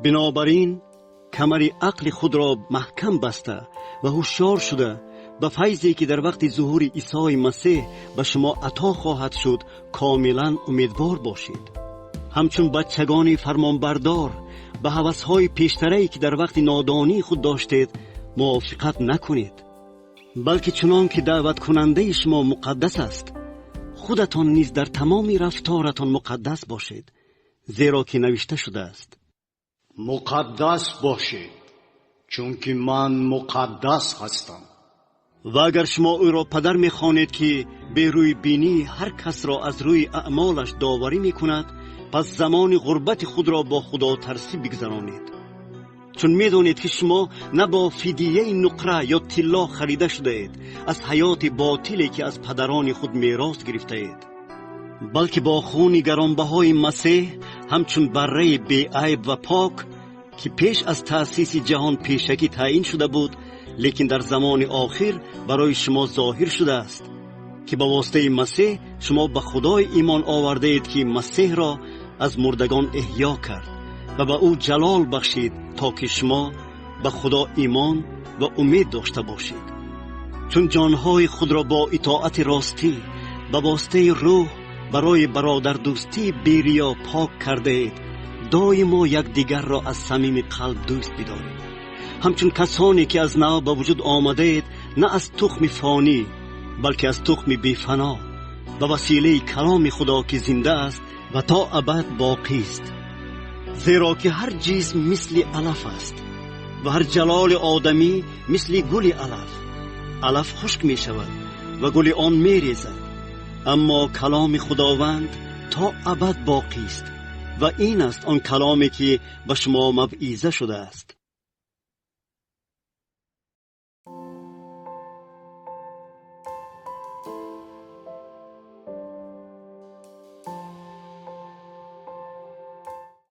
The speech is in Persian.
بنابراین کمر عقل خود را محکم بسته و هوشیار شده به فیضی که در وقت ظهور عیسی مسیح به شما عطا خواهد شد کاملا امیدوار باشید. همچون بچگان فرمانبردار به هوس‌های پیشتره‌ای که در وقت نادانی خود داشتید موافقت نکنید، بلکه چنان که دعوت کننده شما مقدس است خودتان نیز در تمام رفتارتان مقدس باشید، زیرا که نوشته شده است مقدس باشید چون که من مقدس هستم. و اگر شما او را پدر می‌خوانید که به روی بینی هر کس را از روی اعمالش داوری می‌کند، پس زمان غربت خود را با خدا ترسی بگذرانید، چون می‌دانید که شما نه با فدیه نقره یا طلا خریده شده اید از حیات باطلی که از پدران خود میراث گرفته اید، بلکه با خون گرانبهای مسیح همچون بره بی عیب و پاک که پیش از تأسیس جهان پیشکی تعیین شده بود، لیکن در زمان آخر برای شما ظاهر شده است، که با واسطه مسیح شما به خدای ایمان آورده اید که مسیح را از مردگان احیا کرد و به او جلال بخشید تا که شما به خدا ایمان و امید داشته باشید. چون جانهای خود را با اطاعت راستی به واسطه روح برای برادر دوستی بیریا پاک کرده اید، دائما یکدیگر را از صمیم قلب دوست بدارید، همچون کسانی که از نو به وجود آمده اید، نه از تخم فانی بلکه از تخم بی فنا، به وسیله کلام خدا که زنده است و تا ابد باقی است. زیرا که هر جسم مثل علف است و هر جلال آدمی مثل گل علف. علف خشک می شود و گل آن می ریزد، اما کلام خداوند تا ابد باقی است. و این است آن کلامی که به شما موعظه شده است.